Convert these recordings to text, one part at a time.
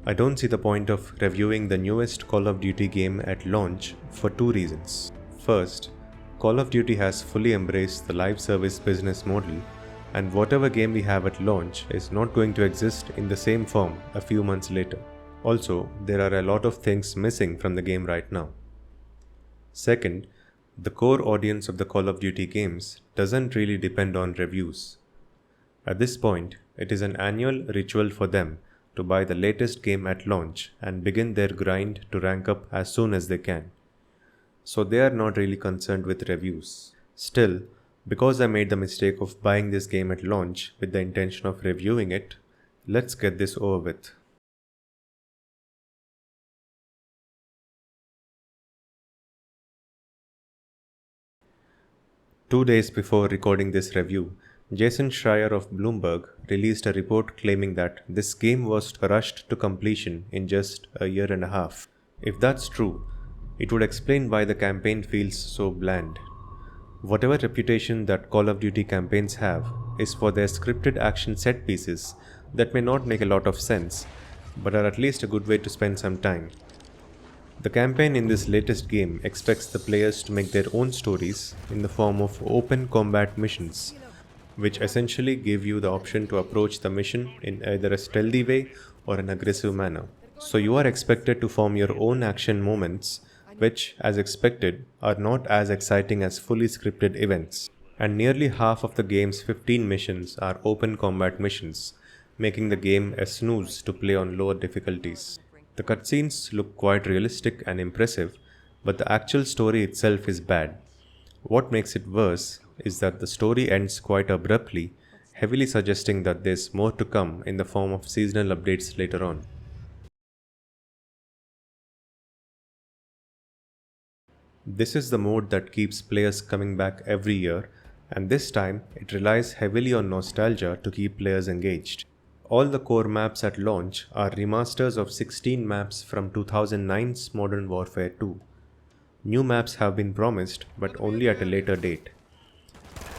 I don't see the point of reviewing the newest Call of Duty game at launch for two reasons. First, Call of Duty has fully embraced the live service business model, and whatever game we have at launch is not going to exist in the same form a few months later. Also, there are a lot of things missing from the game right now. Second, the core audience of the Call of Duty games doesn't really depend on reviews. At this point, it is an annual ritual for them to buy the latest game at launch and begin their grind to rank up as soon as they can. So they are not really concerned with reviews. Still, because I made the mistake of buying this game at launch with the intention of reviewing it, let's get this over with. Two days before recording this review, Jason Schreier of Bloomberg released a report claiming that this game was rushed to completion in just a year and a half. If that's true, it would explain why the campaign feels so bland. Whatever reputation that Call of Duty campaigns have is for their scripted action set pieces that may not make a lot of sense, but are at least a good way to spend some time. The campaign in this latest game expects the players to make their own stories in the form of open combat missions, which essentially give you the option to approach the mission in either a stealthy way or an aggressive manner. So you are expected to form your own action moments, which, as expected, are not as exciting as fully scripted events. And nearly half of the game's 15 missions are open combat missions, making the game a snooze to play on lower difficulties. The cutscenes look quite realistic and impressive, but the actual story itself is bad. What makes it worse is that the story ends quite abruptly, heavily suggesting that there's more to come in the form of seasonal updates later on. This is the mode that keeps players coming back every year, and this time it relies heavily on nostalgia to keep players engaged. All the core maps at launch are remasters of 16 maps from 2009's Modern Warfare 2. New maps have been promised, but only at a later date.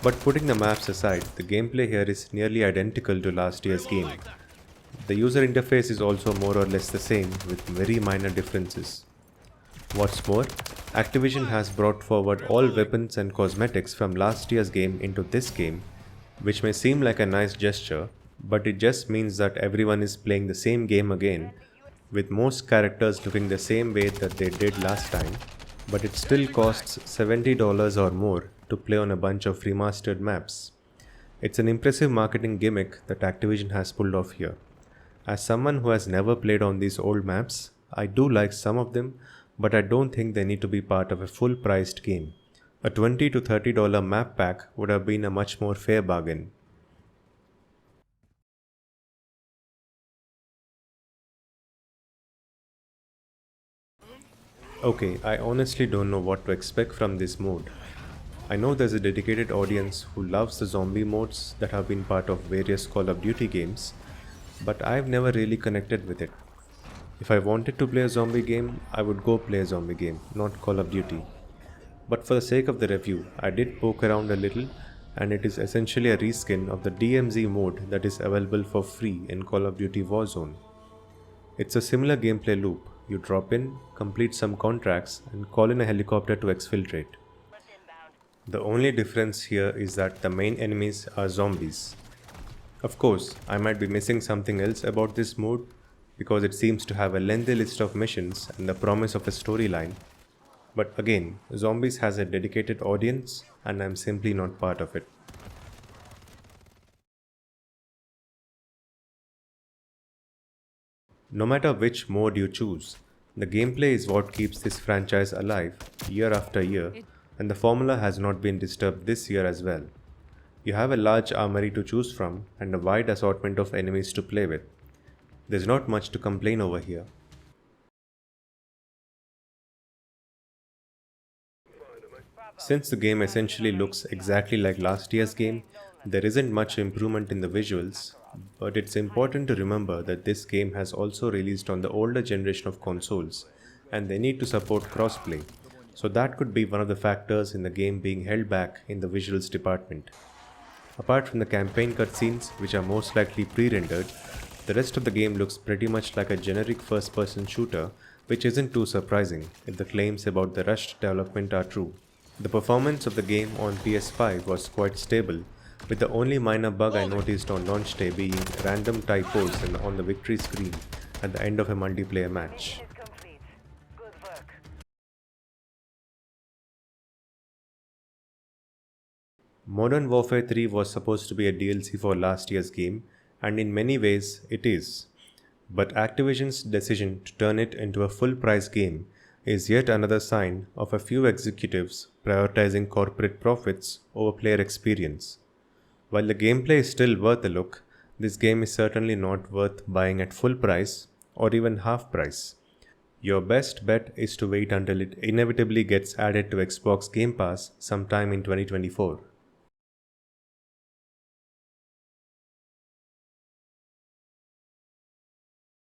But putting the maps aside, the gameplay here is nearly identical to last year's game. The user interface is also more or less the same, with very minor differences. What's more, Activision has brought forward all weapons and cosmetics from last year's game into this game, which may seem like a nice gesture, but it just means that everyone is playing the same game again, with most characters looking the same way that they did last time, but it still costs $70 or more to play on a bunch of remastered maps. It's an impressive marketing gimmick that Activision has pulled off here. As someone who has never played on these old maps, I do like some of them, but I don't think they need to be part of a full-priced game. A $20 to $30 map pack would have been a much more fair bargain. Okay, I honestly don't know what to expect from this mode. I know there's a dedicated audience who loves the zombie modes that have been part of various Call of Duty games, but I've never really connected with it. If I wanted to play a zombie game, I would go play a zombie game, not Call of Duty. But for the sake of the review, I did poke around a little, and it is essentially a reskin of the DMZ mode that is available for free in Call of Duty Warzone. It's a similar gameplay loop. You drop in, complete some contracts, and call in a helicopter to exfiltrate. The only difference here is that the main enemies are zombies. Of course, I might be missing something else about this mode because it seems to have a lengthy list of missions and the promise of a storyline. But again, Zombies has a dedicated audience and I'm simply not part of it. No matter which mode you choose, the gameplay is what keeps this franchise alive year after year, and the formula has not been disturbed this year as well. You have a large armory to choose from and a wide assortment of enemies to play with. There's not much to complain over here. Since the game essentially looks exactly like last year's game, there isn't much improvement in the visuals, but it's important to remember that this game has also released on the older generation of consoles, and they need to support crossplay, so that could be one of the factors in the game being held back in the visuals department. Apart from the campaign cutscenes, which are most likely pre-rendered, The rest of the game looks pretty much like a generic first person shooter, which isn't too surprising if the claims about the rushed development are true. The performance of the game on PS5 was quite stable, with the only minor bug I noticed on launch day being random typos on the victory screen at the end of a multiplayer match. Modern Warfare 3 was supposed to be a DLC for last year's game, and in many ways it is. But Activision's decision to turn it into a full price game is yet another sign of a few executives prioritizing corporate profits over player experience. While the gameplay is still worth a look, this game is certainly not worth buying at full price or even half price. Your best bet is to wait until it inevitably gets added to Xbox Game Pass sometime in 2024.